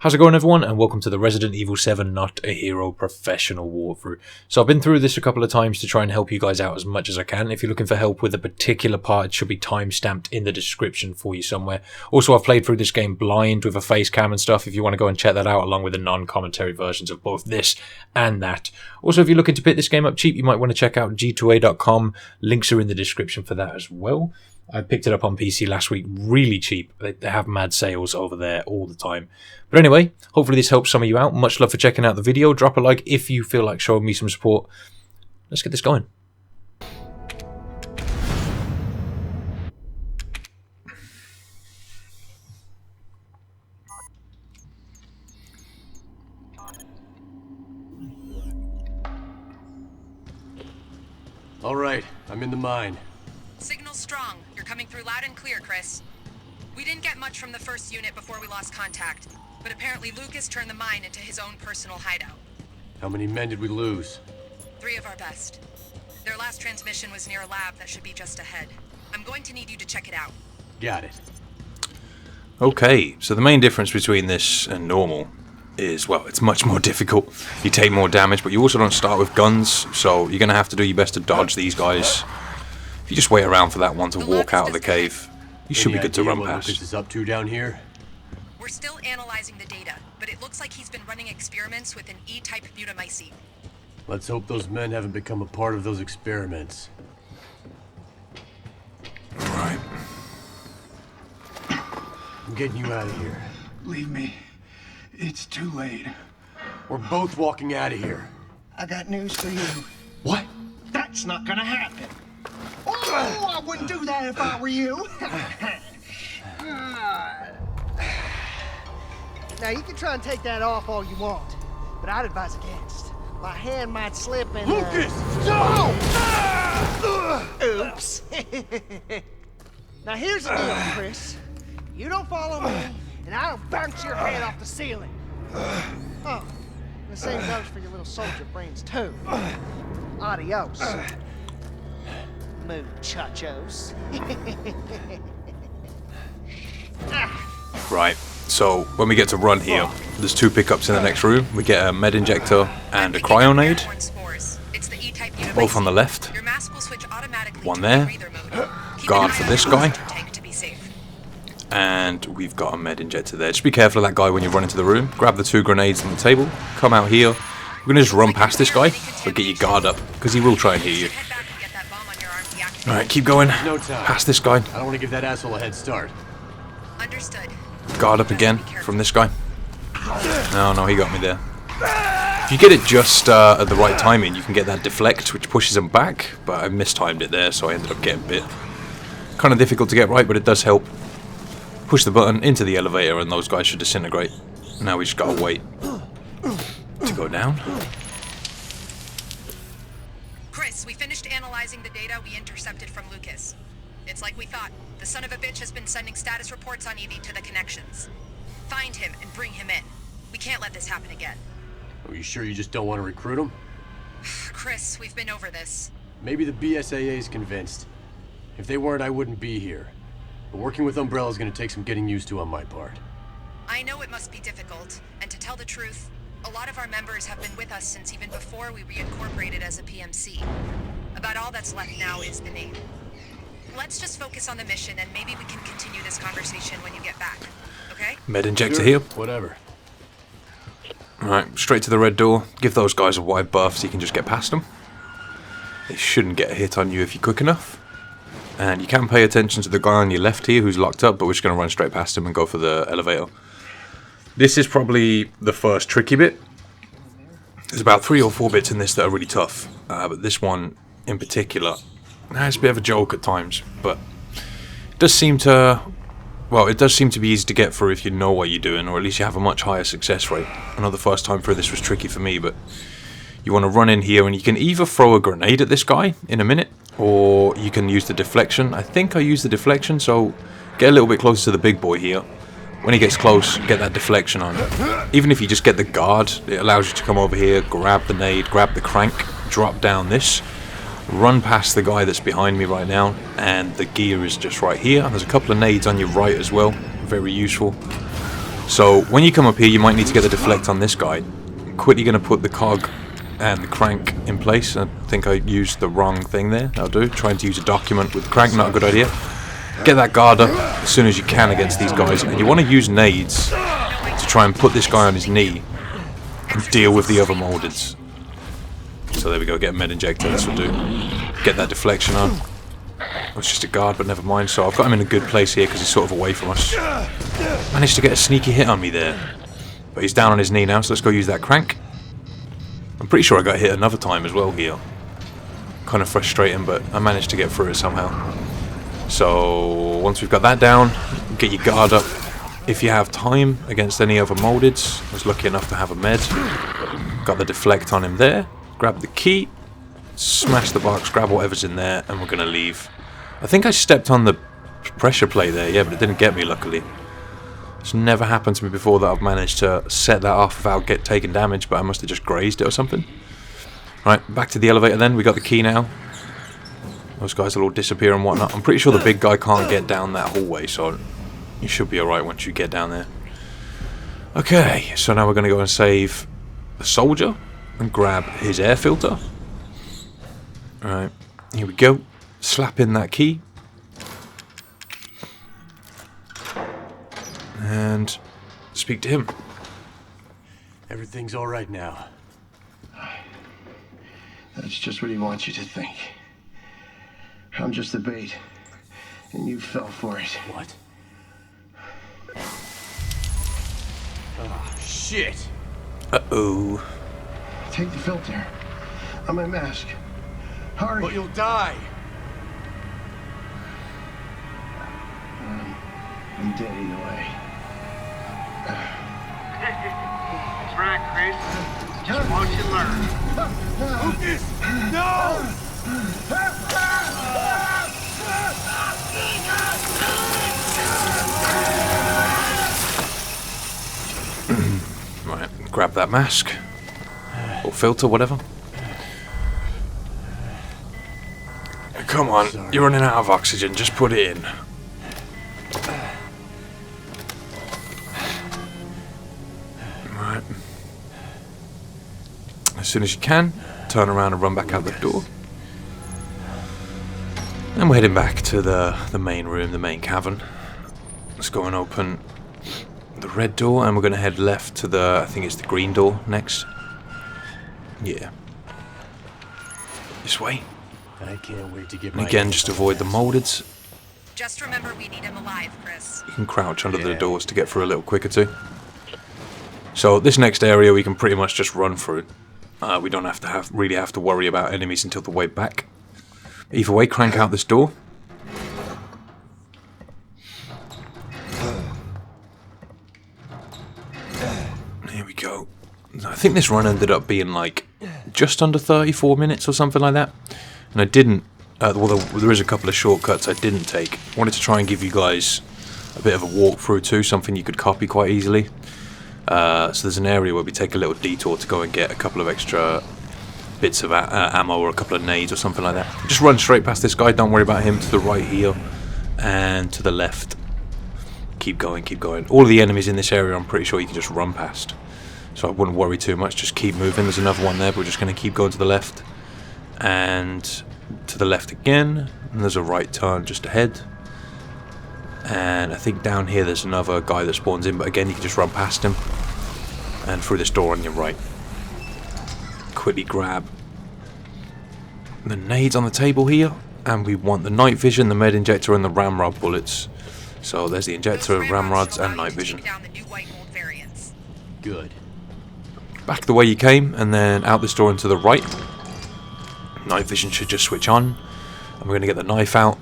How's it going, everyone, and welcome to the Resident Evil 7 Not a Hero professional walkthrough. So I've been through this a couple of times to try and help you guys out as much as I can. If you're looking for help with a particular part, it should be time-stamped in the description for you somewhere. Also, I've played through this game blind with a face cam and stuff if you want to go and check that out, along with the non-commentary versions of both this and that. Also, if you're looking to pick this game up cheap, you might want to check out g2a.com. Links are in the description for that as well. I picked it up on PC last week, really cheap. They have mad sales over there all the time. But anyway, hopefully this helps some of you out. Much love for checking out the video. Drop a like if you feel like showing me some support. Let's get this going. All right, I'm in the mine. Signal strong. You're coming through loud and clear, Chris. We didn't get much from the first unit before we lost contact, but apparently Lucas turned the mine into his own personal hideout. How many men did we lose? 3 of our best. Their last transmission was near a lab that should be just ahead. I'm going to need you to check it out. Got it. Okay, so the main difference between this and normal is, well, it's much more difficult. You take more damage, but you also don't start with guns, so you're going to have to do your best to dodge these guys. If you just wait around for that one to walk out of the cave, you should be good to run past. What Lucas is up to down here? We're still analyzing the data, but it looks like he's been running experiments with an E-type mutamycete. Let's hope those men haven't become a part of those experiments. Alright. I'm getting you out of here. Leave me. It's too late. We're both walking out of here. I got news for you. What? That's not gonna happen. Oh, I wouldn't do that if I were you. Now, you can try and take that off all you want, but I'd advise against. My hand might slip and... Lucas! Oops. Now, here's the deal, Chris. You don't follow me, and I don't bounce your head off the ceiling. Oh, and the same goes for your little soldier brains, too. Adios. Muchachos. Right, so when we get to run here, there's 2 pickups in the next room. We get a med injector and a cryonade. Both on the left. One there. Guard for this guy. And we've got a med injector there. Just be careful of that guy when you run into the room. Grab the 2 grenades on the table. Come out here. We're going to just run past this guy, but get your guard up, because he will try and hit you. Alright, keep going. No time. Past this guy. I don't want to give that asshole a head start. Understood. Guard up again from this guy. No, he got me there. If you get it just at the right timing, you can get that deflect, which pushes him back, but I mistimed it there, so I ended up getting bit. Kind of difficult to get right, but it does help. Push the button into the elevator and those guys should disintegrate. Now we just gotta wait to go down. Chris, we finished analyzing the data we intercepted from Lucas. It's like we thought. The son of a bitch has been sending status reports on Evie to the connections. Find him and bring him in. We can't let this happen again. Are you sure you just don't want to recruit him? Chris, we've been over this. Maybe the BSAA is convinced. If they weren't, I wouldn't be here. But working with Umbrella is going to take some getting used to on my part. I know it must be difficult, and to tell the truth, a lot of our members have been with us since even before we reincorporated as a PMC. About all that's left now is the name. Let's just focus on the mission, and maybe we can continue this conversation when you get back, okay? Med injector Sure, here. Whatever. Alright, straight to the red door. Give those guys a wide berth so you can just get past them. They shouldn't get a hit on you if you're quick enough. And you can pay attention to the guy on your left here who's locked up, but we're just going to run straight past him and go for the elevator. This is probably the first tricky bit. There's about 3 or 4 bits in this that are really tough, but this one in particular, it's a bit of a joke at times, but it does seem to, well, it does seem to be easy to get through if you know what you're doing, or at least you have a much higher success rate. I know the first time through this was tricky for me, but you want to run in here and you can either throw a grenade at this guy in a minute, or you can use the deflection. I think I use the deflection, so get a little bit closer to the big boy here. When he gets close, get that deflection on. Even if you just get the guard, it allows you to come over here, grab the nade, grab the crank, drop down this, run past the guy that's behind me right now, and the gear is just right here. And there's a couple of nades on your right as well, very useful. So when you come up here, you might need to get the deflect on this guy. I'm quickly going to put the cog and the crank in place. I think I used the wrong thing there. That'll do. Trying to use a document with the crank, not a good idea. Get that guard up as soon as you can against these guys, and you want to use nades to try and put this guy on his knee and deal with the other moldeds. So there we go, get a med injector, this will do. Get that deflection on. Oh, it's just a guard, but never mind. So I've got him in a good place here because he's sort of away from us. Managed to get a sneaky hit on me there. But he's down on his knee now, so let's go use that crank. I'm pretty sure I got hit another time as well here. Kind of frustrating, but I managed to get through it somehow. So once we've got that down, get your guard up. If you have time against any other moldeds, I was lucky enough to have a med. Got the deflect on him there. Grab the key, smash the box, grab whatever's in there, and we're going to leave. I think I stepped on the pressure plate there, yeah, but it didn't get me, luckily. It's never happened to me before that I've managed to set that off without taking damage, but I must have just grazed it or something. Right, back to the elevator then. We got the key now. Those guys will all disappear and whatnot. I'm pretty sure the big guy can't get down that hallway, so you should be alright once you get down there. Okay, so now we're going to go and save the soldier and grab his air filter. Alright, here we go. Slap in that key. And speak to him. Everything's all right now. That's just what he wants you to think. I'm just the bait, and you fell for it. What? Oh, shit! Uh-oh. Take the filter on my mask. Hurry! But you'll die! I'm dead either way. That's right, Chris. Just watch and learn. Lucas! No! Right, grab that mask. Or filter, whatever. Come on, you're running out of oxygen, just put it in. Right. As soon as you can, turn around and run back out the door. And we're heading back to the main room, the main cavern. Let's go and open the red door, and we're going to head left to the, I think it's the green door next. Yeah. This way. I can't wait to get And my again, just avoid the moldeds. Just remember we need him alive, Chris. You can crouch under the doors to get through a little quicker too. So this next area we can pretty much just run through. We don't really have to worry about enemies until the way back. Either way, crank out this door. Here we go. I think this run ended up being like just under 34 minutes or something like that. And I didn't, well there is a couple of shortcuts I didn't take. I wanted to try and give you guys a bit of a walkthrough too, something you could copy quite easily. So there's an area where we take a little detour to go and get a couple of extra bits of ammo or a couple of nades or something like that. Just run straight past this guy, don't worry about him. To the right here and to the left. Keep going, keep going. All of the enemies in this area I'm pretty sure you can just run past. So I wouldn't worry too much, just keep moving. There's another one there, but we're just going to keep going to the left. And to the left again. And there's a right turn just ahead. And I think down here there's another guy that spawns in, but again you can just run past him. And through this door on your right. Quickly grab the nades on the table here. And we want the night vision, the med injector, and the ramrod bullets. So there's the injector, ramrods, and night vision. Good. Back the way you came, and then out this door and to the right. Night vision should just switch on. And we're going to get the knife out.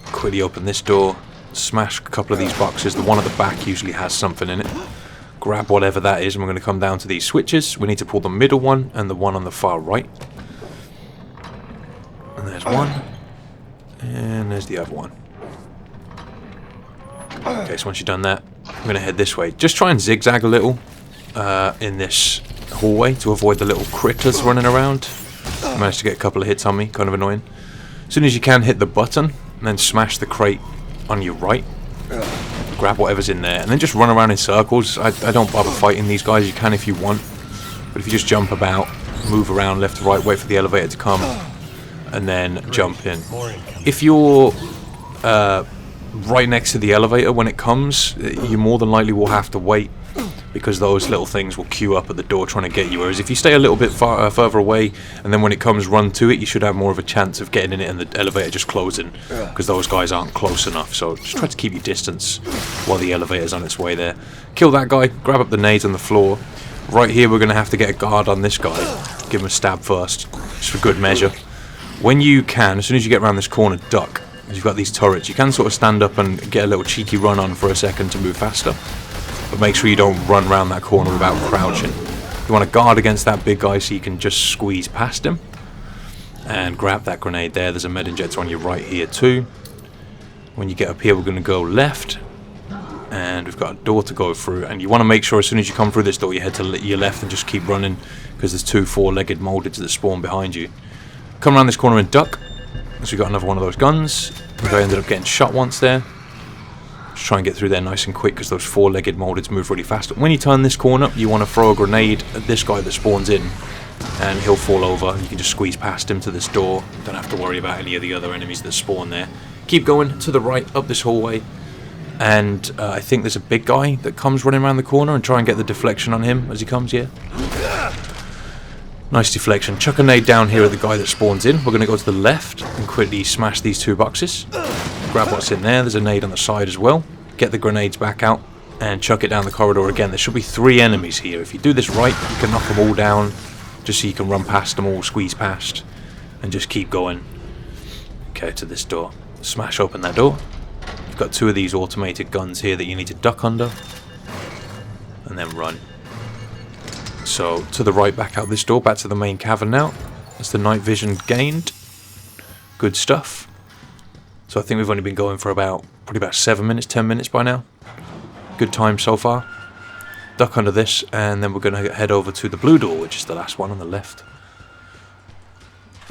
Quickly open this door. Smash a couple of these boxes. The one at the back usually has something in it. Grab whatever that is, and we're going to come down to these switches. We need to pull the middle one and the one on the far right. And there's one. And there's the other one. Okay, so once you've done that, I'm going to head this way. Just try and zigzag a little in this hallway to avoid the little critters running around. I managed to get a couple of hits on me, kind of annoying. As soon as you can, hit the button and then smash the crate on your right. grab whatever's in there, and then just run around in circles. I don't bother fighting these guys. You can if you want, but if you just jump about, move around left to right, wait for the elevator to come, and then jump in. If you're right next to the elevator when it comes, you more than likely will have to wait, because those little things will queue up at the door trying to get you. Whereas if you stay a little bit further away, and then when it comes, run to it, you should have more of a chance of getting in it and the elevator just closing, because those guys aren't close enough. So just try to keep your distance while the elevator's on its way there. Kill that guy, grab up the nades on the floor. Right here we're going to have to get a guard on this guy. Give him a stab first, just for good measure. When you can, as soon as you get around this corner, duck. You've got these turrets. You can sort of stand up and get a little cheeky run on for a second to move faster. But make sure you don't run around that corner without crouching. You want to guard against that big guy so you can just squeeze past him. And grab that grenade there. There's a med injector on your right here too. When you get up here, we're going to go left. And we've got a door to go through. And you want to make sure as soon as you come through this door, you head to your left and just keep running, because there's 2 4-legged moldeds that spawn behind you. Come around this corner and duck. So we got another one of those guns. The guy ended up getting shot once there. Just try and get through there nice and quick, because those 4-legged moldeds move really fast. When you turn this corner, you want to throw a grenade at this guy that spawns in, and he'll fall over. You can just squeeze past him to this door. Don't have to worry about any of the other enemies that spawn there. Keep going to the right up this hallway, and I think there's a big guy that comes running around the corner, and try and get the deflection on him as he comes here. Nice deflection. Chuck a nade down here at the guy that spawns in. We're going to go to the left and quickly smash these 2 boxes. Grab what's in there. There's a nade on the side as well. Get the grenades back out and chuck it down the corridor again. There should be 3 enemies here. If you do this right, you can knock them all down, just so you can run past them all, squeeze past, and just keep going. Okay, to this door. Smash open that door. You've got 2 of these automated guns here that you need to duck under, and then run. So, to the right, back out this door, back to the main cavern now. That's the night vision gained. Good stuff. So I think we've only been going for probably about 7 minutes, 10 minutes by now. Good time so far. Duck under this, and then we're going to head over to the blue door, which is the last one on the left.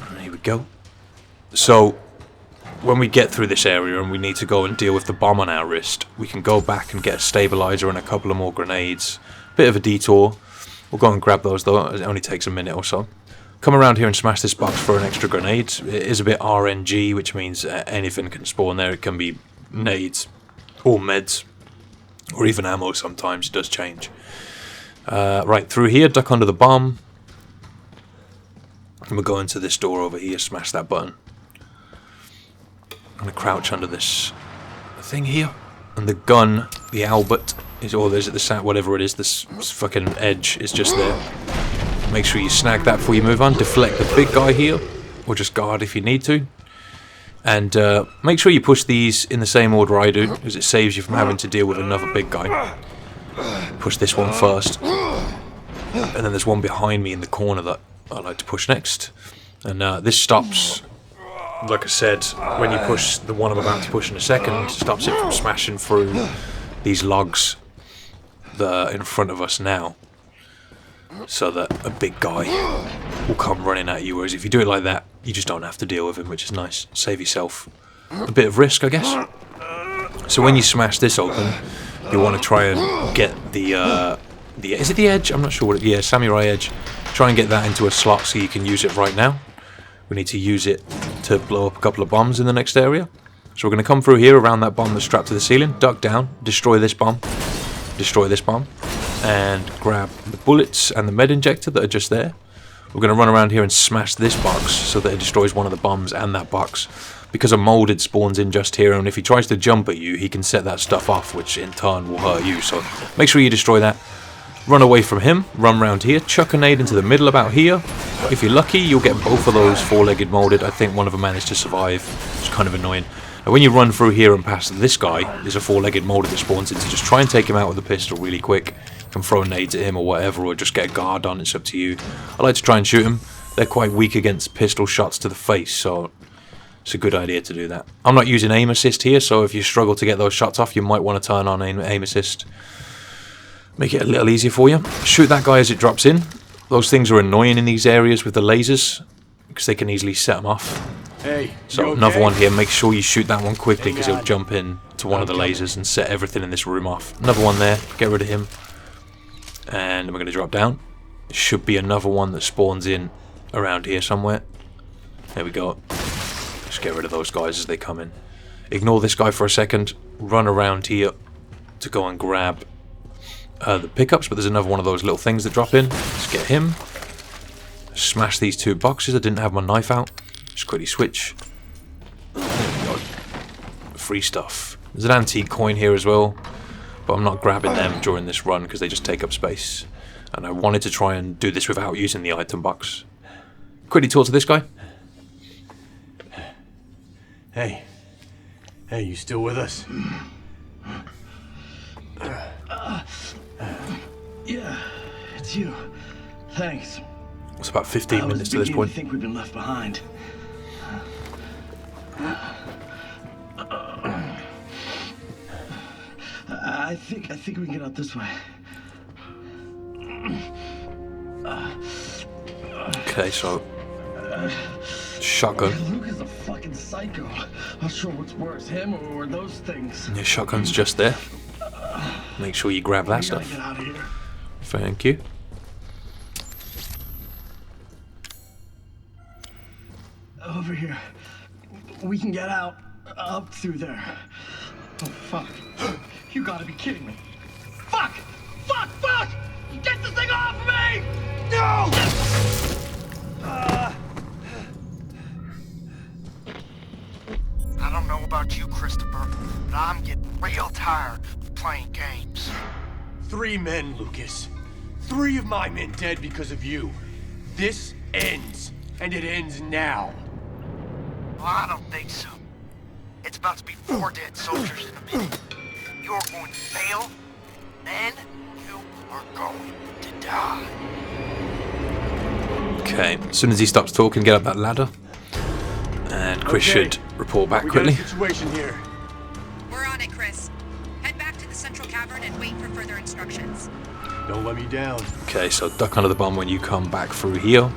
And here we go. So, when we get through this area and we need to go and deal with the bomb on our wrist, we can go back and get a stabilizer and a couple of more grenades. Bit of a detour. We'll go and grab those though, it only takes a minute or so. Come around here and smash this box for an extra grenade. It is a bit RNG, which means anything can spawn there. It can be nades, or meds, or even ammo sometimes. It does change. Right, through here, duck under the bomb. And we'll go into this door over here, smash that button. I'm going to crouch under this thing here. And the gun, the Albert, is, or there's the sat, whatever it is, this fucking edge is just there. Make sure you snag that before you move on. Deflect the big guy here, or just guard if you need to. And make sure you push these in the same order I do, because it saves you from having to deal with another big guy. Push this one first. And then there's one behind me in the corner that I like to push next. And this stops, like I said, when you push the one I'm about to push in a second, stops it from smashing through these logs that are in front of us now. So that a big guy will come running at you, whereas if you do it like that, you just don't have to deal with him, which is nice. Save yourself a bit of risk, I guess. So when you smash this open, you want to try and get the is it the edge? I'm not sure what it is. Yeah, samurai edge. Try and get that into a slot so you can use it right now. We need to use it to blow up a couple of bombs in the next area. So we're going to come through here around that bomb that's strapped to the ceiling, duck down, destroy this bomb, and grab the bullets and the med injector that are just there. We're going to run around here and smash this box so that it destroys one of the bombs and that box. Because a molded spawns in just here, and if he tries to jump at you, he can set that stuff off, which in turn will hurt you. So make sure you destroy that. Run away from him, run round here, chuck a nade into the middle about here. If you're lucky, you'll get both of those four-legged molded. I think one of them managed to survive. It's kind of annoying. And when you run through here and past this guy, there's a four-legged molded that spawns in, so just try and take him out with a pistol really quick. You can throw nades at him or whatever, or just get a guard on, it's up to you. I like to try and shoot him. They're quite weak against pistol shots to the face, so it's a good idea to do that. I'm not using aim assist here, so if you struggle to get those shots off, you might want to turn on aim assist. Make it a little easier for you. Shoot that guy as it drops in. Those things are annoying in these areas with the lasers, because they can easily set them off. Hey, so another one here, make sure you shoot that one quickly, because he'll jump in to one of the lasers and set everything in this room off. Another one there, get rid of him. And we're going to drop down. There should be another one that spawns in around here somewhere. There we go. Just get rid of those guys as they come in. Ignore this guy for a second. Run around here to go and grab the pickups, but there's another one of those little things that drop in. Let's get him. Smash these 2 boxes. I didn't have my knife out. Just quickly switch. There we go. Free stuff. There's an antique coin here as well, but I'm not grabbing them during this run because they just take up space. And I wanted to try and do this without using the item box. Quickly talk to this guy. Hey. Hey, you still with us? Yeah, it's you. Thanks. It's about 15 minutes to this point. I think we've been left behind. I think we can get out this way. Okay, so shotgun. Luke is a fucking psycho. Not sure what's worse, him or those things. Yeah, shotgun's just there. Make sure you grab that We gotta stuff. get out of here. Thank you. Over here. We can get out. Up through there. Oh, fuck. You gotta be kidding me. Fuck! Fuck! Fuck! Get this thing off of me! No! I don't know about you, Christopher, but I'm getting real tired of playing games. 3 men, Lucas. 3 of my men dead because of you. This ends, and it ends now. Well, I don't think so. It's about to be 4 dead soldiers in a minute. You're going to fail, then you are going to die. Okay, as soon as he stops talking, get up that ladder. And Chris Okay. should report back We quickly. got a situation here. We're on it, Chris. Head back to the central cavern and wait for further instructions. Don't let me down. Okay, so duck under the bomb when you come back through here.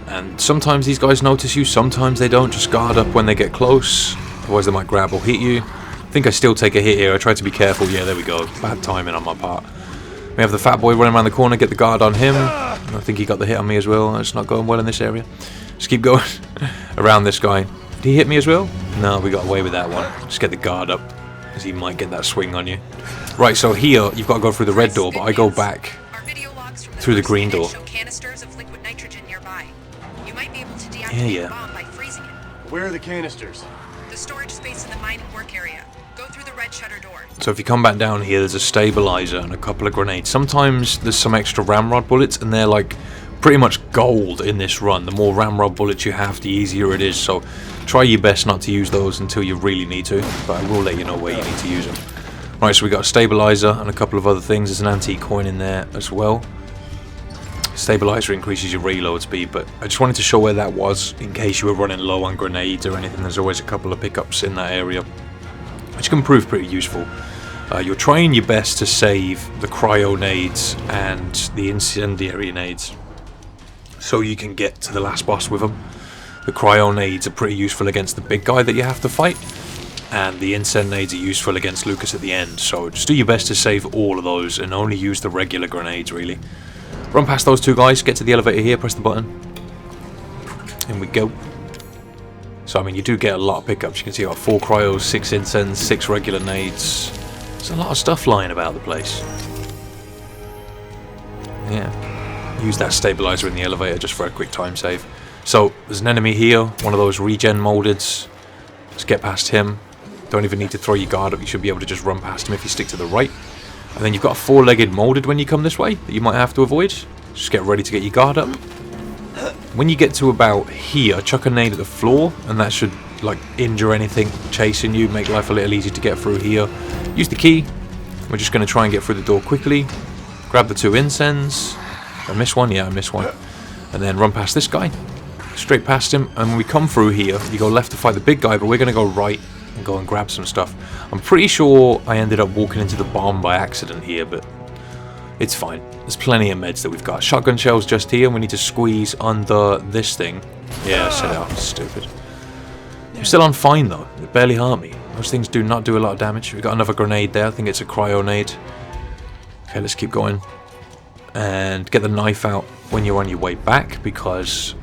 And sometimes these guys notice you, sometimes they don't. Just guard up when they get close, otherwise they might grab or hit you. I think I still take a hit here. I tried to be careful. Yeah, there we go. Bad timing on my part. We have the fat boy running around the corner, get the guard on him. I think he got the hit on me as well. It's not going well in this area. Just keep going around this guy. Did he hit me as well? No, we got away with that one. Just get the guard up, because he might get that swing on you. Right, so here, you've got to go through the red door, but I go back Our video logs from through the first green hit door. show canisters of liquid nitrogen nearby. You might be able to deactivate Yeah. the bomb by freezing it. Where are the canisters? The storage space in the mining work area. Go through the red shutter door. So if you come back down here, there's a stabilizer and a couple of grenades. Sometimes there's some extra ramrod bullets, and they're like pretty much gold in this run. The more ramrod bullets you have, the easier it is. So try your best not to use those until you really need to, but I will let you know where you need to use them. Right, so we got a stabilizer and a couple of other things. There's an antique coin in there as well. Stabilizer increases your reload speed, but I just wanted to show where that was in case you were running low on grenades or anything. There's always a couple of pickups in that area, which can prove pretty useful. You're trying your best to save the cryo nades and the incendiary nades so you can get to the last boss with them. The cryo nades are pretty useful against the big guy that you have to fight, and the incend nades are useful against Lucas at the end. So just do your best to save all of those and only use the regular grenades, really. Run past those 2 guys, get to the elevator here, press the button. In we go. So I mean, you do get a lot of pickups. You can see you got 4 cryos, 6 incends, 6 regular nades. There's a lot of stuff lying about the place. Yeah. Use that stabilizer in the elevator just for a quick time save. So there's an enemy here, one of those regen moldeds. Let's get past him. Don't even need to throw your guard up. You should be able to just run past him if you stick to the right. And then you've got a 4-legged molded when you come this way that you might have to avoid. Just get ready to get your guard up. When you get to about here, chuck a nade at the floor, and that should like injure anything chasing you, make life a little easier to get through here. Use the key. We're just going to try and get through the door quickly. Grab the 2 incends. I missed one? Yeah, I missed one. And then run past this guy. Straight past him. And when we come through here, you go left to fight the big guy, but we're going to go right and go and grab some stuff. I'm pretty sure I ended up walking into the bomb by accident here, but it's fine. There's plenty of meds that we've got. Shotgun shells just here. We need to squeeze under this thing. Yeah, I said it. I'm stupid. I'm still on fine though. It barely harmed me. Those things do not do a lot of damage. We've got another grenade there. I think it's a cryo-nade. Okay, let's keep going. And get the knife out when you're on your way back, because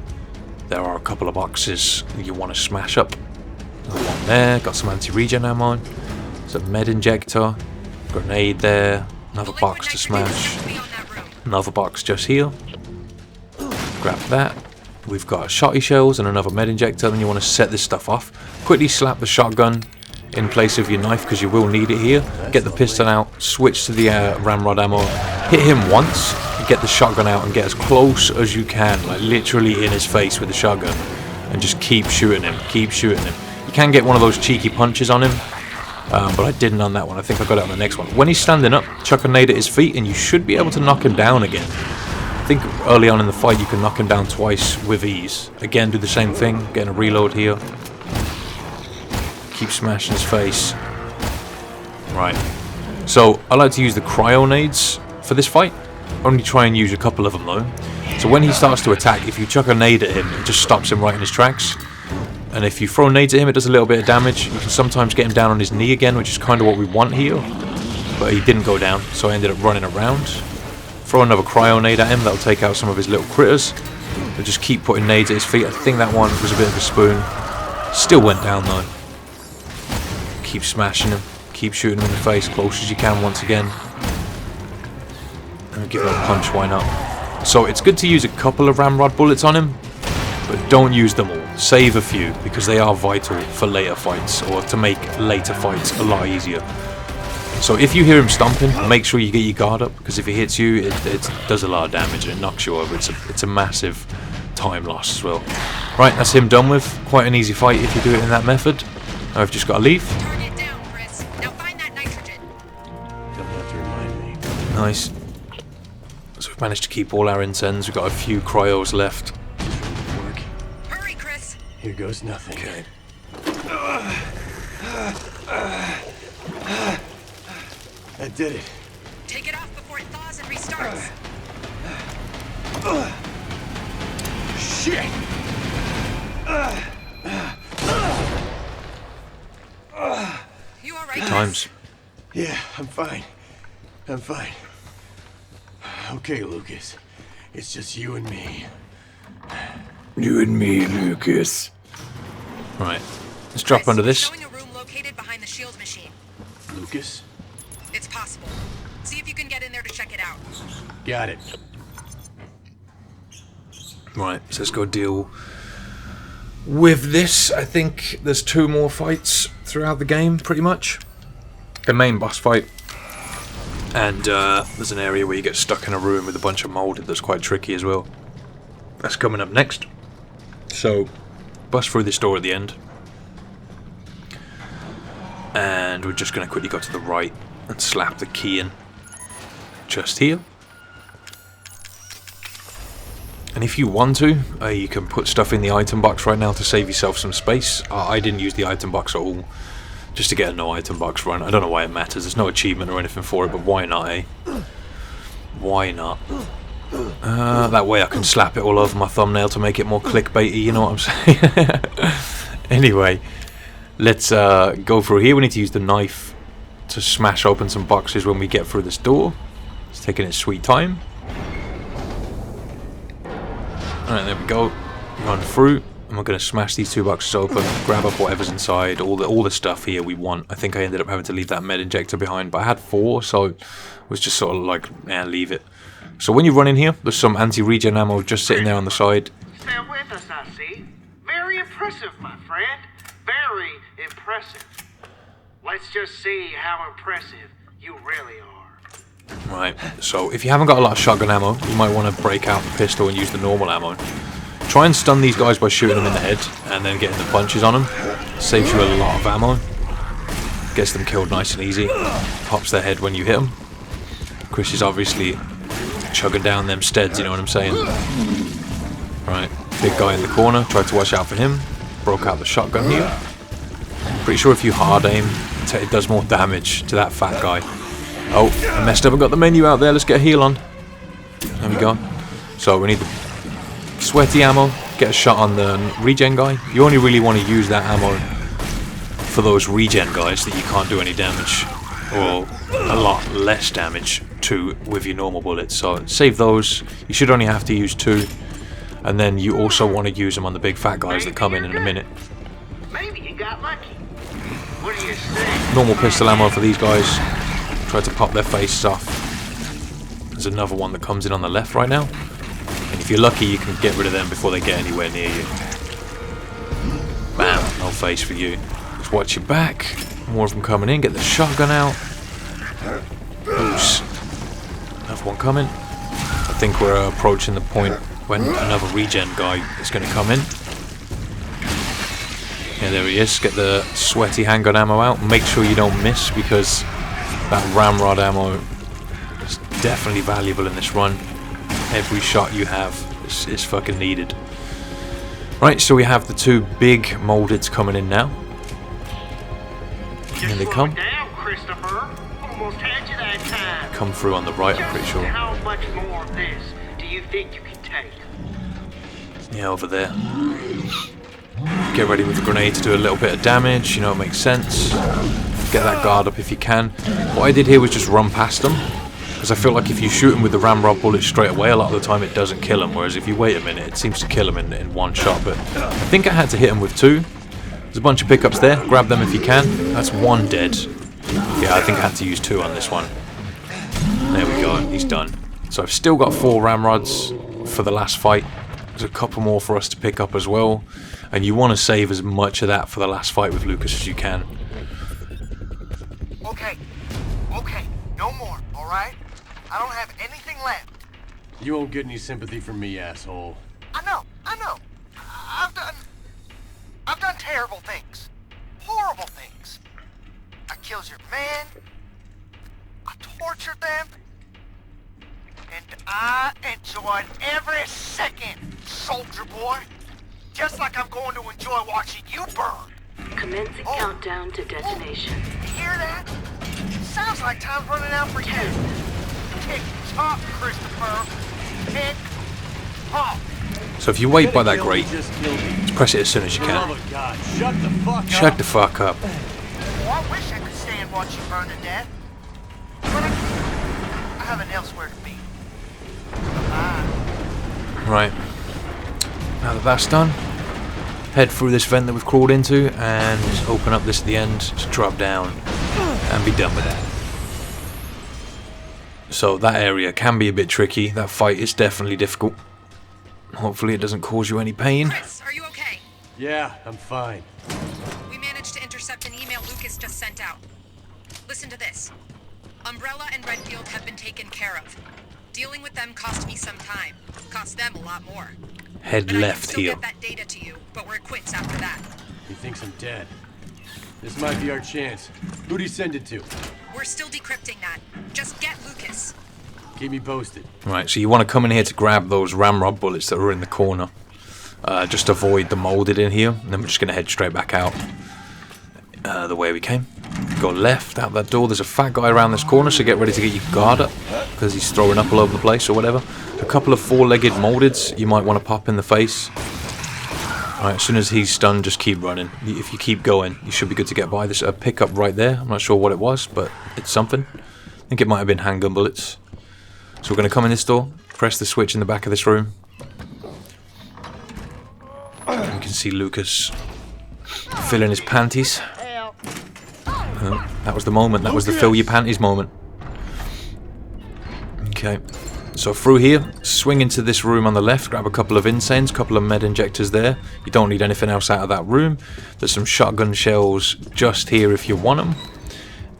there are a couple of boxes you want to smash up. Another one there. Got some anti-regen ammo. Some med injector. Grenade there. Another box to smash. Another box just here. Grab that. We've got shotty shells and another med injector. Then you want to set this stuff off. Quickly slap the shotgun in place of your knife, because you will need it here. Get the piston out. Switch to the ramrod ammo. Hit him once. Get the shotgun out and get as close as you can, like literally in his face with the shotgun, and just keep shooting him. Keep shooting him. You can get one of those cheeky punches on him, but I didn't on that one. I think I got it on the next one. When he's standing up, chuck a nade at his feet, and you should be able to knock him down again. I think early on in the fight you can knock him down twice with ease. Again, do the same thing. Getting a reload here. Keep smashing his face. Right. So I like to use the cryo nades for this fight. Only try and use a couple of them though. So when he starts to attack, if you chuck a nade at him, it just stops him right in his tracks. And if you throw nades at him, it does a little bit of damage. You can sometimes get him down on his knee again, which is kind of what we want here. But he didn't go down, so I ended up running around. Throw another cryo nade at him, that'll take out some of his little critters. But just keep putting nades at his feet. I think that one was a bit of a spoon. Still went down though. Keep smashing him. Keep shooting him in the face, close as you can once again. And give him a punch, why not? So it's good to use a couple of ramrod bullets on him, but don't use them all. Save a few, because they are vital for later fights, or to make later fights a lot easier. So if you hear him stomping, make sure you get your guard up, because if he hits you, it does a lot of damage and it knocks you over. It's a massive time loss as well. Right, that's him done with. Quite an easy fight if you do it in that method. Now I've just got to leave. Target down, Chris. Now find that nitrogen. Don't have to remind me. Nice. So we've managed to keep all our incends. We've got a few cryos left. Work. Hurry, Chris. Here goes nothing. Okay. That did it. Take it off before it thaws and restarts. Shit! You all right? Good times. Yeah, I'm fine. I'm fine. Okay, Lucas. It's just you and me. You and me, Lucas. Right. Let's drop under this. Showing a room located behind the shield machine. Lucas? It's possible. See if you can get in there to check it out. Got it. Right, so let's go deal with this. I think there's 2 more fights throughout the game, pretty much. The main boss fight. And there's an area where you get stuck in a room with a bunch of molded that's quite tricky as well. That's coming up next. So, bust through this door at the end. And we're just going to quickly go to the right and slap the key in. Just here. And if you want to, you can put stuff in the item box right now to save yourself some space. I didn't use the item box at all. Just to get a no item box run. I don't know why it matters. There's no achievement or anything for it, but why not, eh? Why not? That way I can slap it all over my thumbnail to make it more clickbaity, you know what I'm saying? Anyway, let's go through here. We need to use the knife to smash open some boxes when we get through this door. It's taking its sweet time. Alright, there we go. Run through. And we're going to smash these 2 boxes open, grab up whatever's inside, all the stuff here we want. I think I ended up having to leave that med injector behind, but I had 4, so it was just sort of like, leave it. So when you run in here, there's some anti-regen ammo just sitting there on the side. Stay with us, I see. Very impressive, my friend. Very impressive. Let's just see how impressive you really are. Right, so if you haven't got a lot of shotgun ammo, you might want to break out the pistol and use the normal ammo. Try and stun these guys by shooting them in the head and then getting the punches on them. Saves you a lot of ammo. Gets them killed nice and easy. Pops their head when you hit them. Chris is obviously chugging down them steads, you know what I'm saying? Right, big guy in the corner. Tried to watch out for him. Broke out the shotgun here. Pretty sure if you hard aim, it does more damage to that fat guy. Oh, I messed up and got the menu out there. Let's get a heal on. There we go. So we need the sweaty ammo. Get a shot on the regen guy. You only really want to use that ammo for those regen guys that you can't do any damage, or a lot less damage to with your normal bullets. So save those. You should only have to use 2, and then you also want to use them on the big fat guys that come in a minute. Maybe you got lucky. What do you say? Normal pistol ammo for these guys. Try to pop their faces off. There's another one that comes in on the left right now, and if you're lucky you can get rid of them before they get anywhere near you. Bam, no face for you. Just watch your back. More of them coming in. Get the shotgun out. Oops. Another one coming. I think we're approaching the point when another regen guy is going to come in. Yeah, there he is. Get the sweaty handgun ammo out. Make sure you don't miss, because that ramrod ammo is definitely valuable in this run. Every shot you have is fucking needed. Right, so we have the 2 big moldeds coming in now. Here they come. Down, Christopher. Almost had you that time. Come through on the right, I'm pretty sure. How much more of this do you think you can take? Yeah, over there. Get ready with the grenade to do a little bit of damage, you know, it makes sense. Get that guard up if you can. What I did here was just run past them, because I feel like if you shoot them with the ramrod bullet straight away, a lot of the time it doesn't kill them, whereas if you wait a minute, it seems to kill them in one shot. But I think I had to hit them with 2. There's a bunch of pickups there, grab them if you can. That's 1 dead. Yeah, I think I had to use 2 on this one. There we go, he's done. So I've still got 4 ramrods for the last fight. There's a couple more for us to pick up as well. And you want to save as much of that for the last fight with Lucas as you can. Okay, no more, alright? I don't have anything left. You won't get any sympathy from me, asshole. I know. I've done terrible things. Horrible things. I killed your man. I tortured them. And I enjoyed every second, soldier boy. Just like I'm going to enjoy watching you burn. Commencing countdown to detonation. You hear that? Sounds like time's running out for you. Tick tock, Christopher. Tick tock. So if you wait by that grate, Just killed me. just press it as soon as you Oh can. my God! Shut the fuck up. Shut the fuck up. Oh, I wish I could stay and watch you burn to death. But I have an elsewhere to be. Bye. Right. Now that that's done, head through this vent that we've crawled into and open up this at the end to drop down and be done with that. So that area can be a bit tricky. That fight is definitely difficult. Hopefully it doesn't cause you any pain. Chris, are you okay? Yeah, I'm fine. We managed to intercept an email Lucas just sent out. Listen to this. Umbrella and Redfield have been taken care of. Dealing with them cost me some time. Cost them a lot more. Head And left I can still here. get that data to you, but we're quits after that. He thinks I'm dead. This might be our chance. Who'd he send it to? We're still decrypting that. Just get Lucas. Keep me posted. Right, so you want to come in here to grab those ramrod bullets that are in the corner. Just avoid the molded in here, and then we're just going to head straight back out the way we came. Go left out that door. There's a fat guy around this corner, so get ready to get your guard up, because he's throwing up all over the place or whatever. A couple of 4-legged moldeds you might want to pop in the face. Alright, as soon as he's stunned, just keep running. If you keep going, you should be good to get by. There's a pickup right there. I'm not sure what it was, but it's something. I think it might have been handgun bullets. So we're going to come in this door, press the switch in the back of this room. And you can see Lucas filling his panties. That was the moment. That was the fill your panties moment. Okay. So through here, swing into this room on the left, grab a couple of incense, couple of med injectors there. You don't need anything else out of that room. There's some shotgun shells just here if you want them.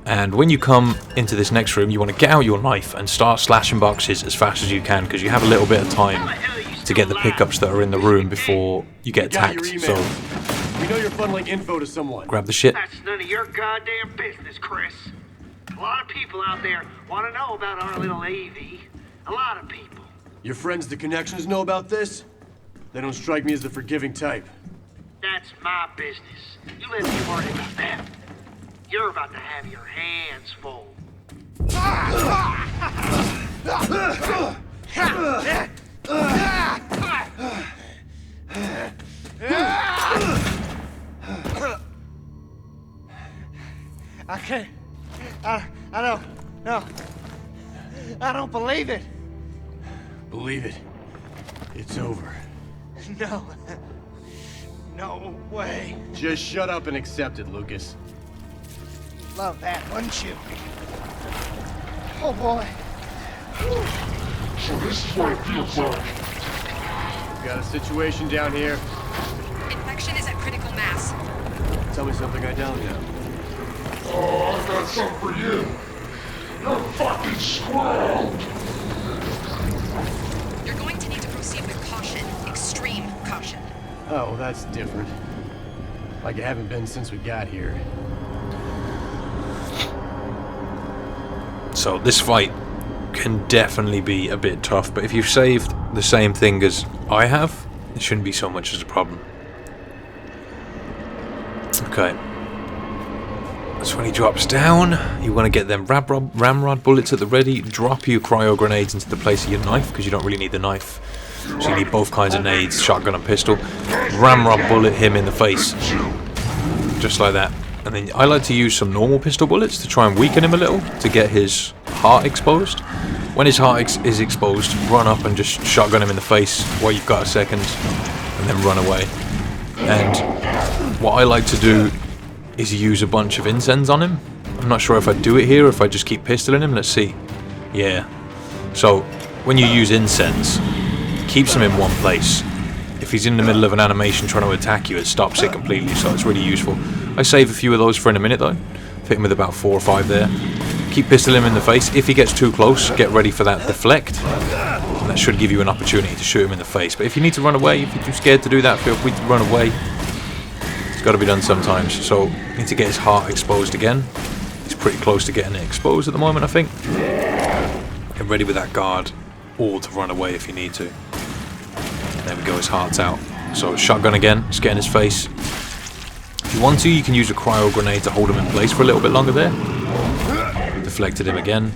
And when you come into this next room, you want to get out your knife and start slashing boxes as fast as you can, because you have a little bit of time to get the pickups that are in the room before you get Got your attacked. email. So We know you're funneling info to someone. grab the shit. That's none of your goddamn business, Chris. A lot of people out there want to know about our little AV. A lot of people. Your friends, the connections, know about this? They don't strike me as the forgiving type. That's my business. You let me worry about that. You're about to have your hands full. can't. I don't. No. I don't believe it. Believe it. It's over. No. No way. Just shut up and accept it, Lucas. Love that, wouldn't you? Oh boy. So this is what it feels like. We've got a situation down here. Infection is at critical mass. Tell me something I don't know. Oh, I've got something for you. You're fucking screwed. You're going to need to proceed with caution. Extreme caution. Oh, well, that's different. Like it haven't been since we got here. So this fight can definitely be a bit tough, but if you've saved the same thing as I have, it shouldn't be so much as a problem. Okay. So when he drops down, you want to get them ramrod bullets at the ready, drop your cryo grenades into the place of your knife, because you don't really need the knife. So you need both kinds of nades, shotgun and pistol. Ramrod bullet him in the face. Just like that. And then I like to use some normal pistol bullets to try and weaken him a little, to get his heart exposed. When his heart is exposed, run up and just shotgun him in the face while you've got a second, and then run away. And what I like to do is use a bunch of incense on him. I'm not sure if I do it here or if I just keep pistoling him. Let's see. Yeah. So when you use incense, it keeps him in one place. If he's in the middle of an animation trying to attack you, it stops it completely, so it's really useful. I save a few of those for in a minute though. Hit him with about 4 or 5 there. Keep pistoling him in the face. If he gets too close, get ready for that deflect. And that should give you an opportunity to shoot him in the face. But if you need to run away, if you're too scared to do that, feel free to run away. It's got to be done sometimes. So, you need to get his heart exposed again. He's pretty close to getting it exposed at the moment, I think. Get ready with that guard, or to run away if you need to. There we go, his heart's out. So, shotgun again, just get in his face. If you want to, you can use a cryo grenade to hold him in place for a little bit longer there. Deflected him again.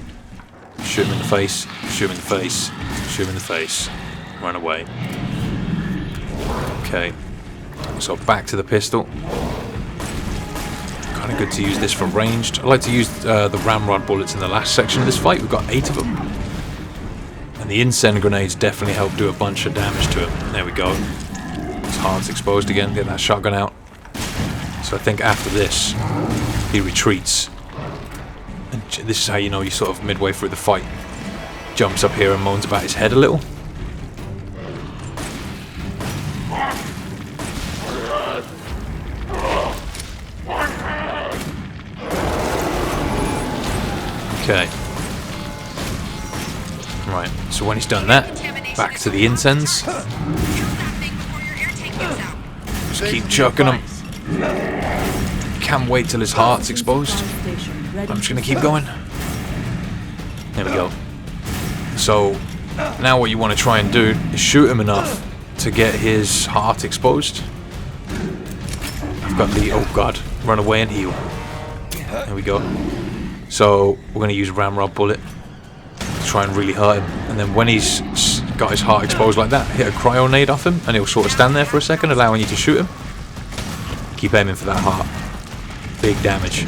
Shoot him in the face. Shoot him in the face. Shoot him in the face. Run away. Okay. So back to the pistol. Kind of good to use this for ranged. I like to use the ramrod bullets in the last section of this fight. We've got 8 of them. And the incense grenades definitely help do a bunch of damage to him. There we go. His heart's exposed again. Get that shotgun out. So I think after this, he retreats. And this is how you know you're sort of midway through the fight. Jumps up here and moans about his head a little. Okay. Right, so when he's done that, back to the incense. Just keep chucking him. Can't wait till his heart's exposed. I'm just going to keep going. There we go. So, now what you want to try and do is shoot him enough to get his heart exposed. I've got the... oh god. Run away and heal. There we go. So, we're going to use a ramrod bullet to try and really hurt him. And then when he's got his heart exposed like that, hit a cryo nade off him and he'll sort of stand there for a second, allowing you to shoot him. Keep aiming for that heart. Big damage.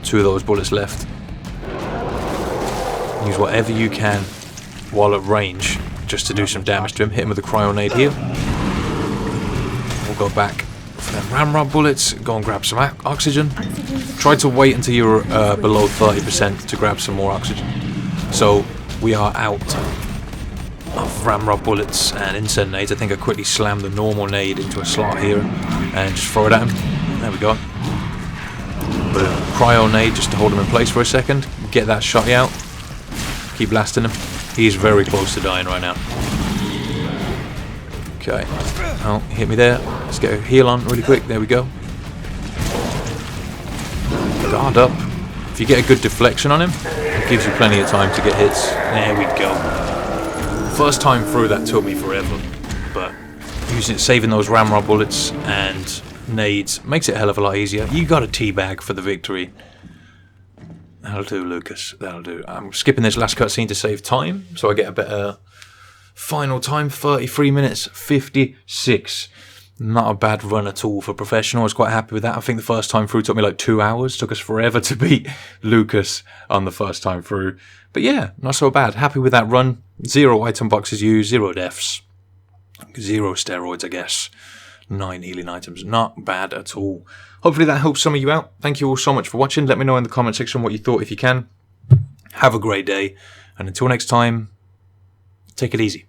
2 of those bullets left. Use whatever you can while at range just to do some damage to him. Hit him with a cryo nade here. We'll go back for them ramrod bullets. Go and grab some oxygen. Try to wait until you're below 30% to grab some more oxygen. So we are out of ramrod bullets and incense nades. I think I quickly slammed the normal nade into a slot here and just throw it at him. There we go. Put a cryo nade just to hold him in place for a second. Get that shot out. Keep blasting him. He's very close to dying right now. Okay. Oh, he hit me there. Let's get a heal on really quick. There we go. Guard up. If you get a good deflection on him, it gives you plenty of time to get hits. There we go. First time through that took me forever, but saving those ramrod bullets and nades makes it a hell of a lot easier. You got a teabag for the victory. That'll do, Lucas. That'll do. I'm skipping this last cutscene to save time, so I get a better final time. 33 minutes 56. Not a bad run at all for professional. I was quite happy with that. I think the first time through took me like 2 hours. Took us forever to beat Lucas on the first time through. But yeah, not so bad. Happy with that run. 0 item boxes used, 0 deaths. 0 steroids, I guess. 9 healing items. Not bad at all. Hopefully that helps some of you out. Thank you all so much for watching. Let me know in the comment section what you thought if you can. Have a great day. And until next time, take it easy.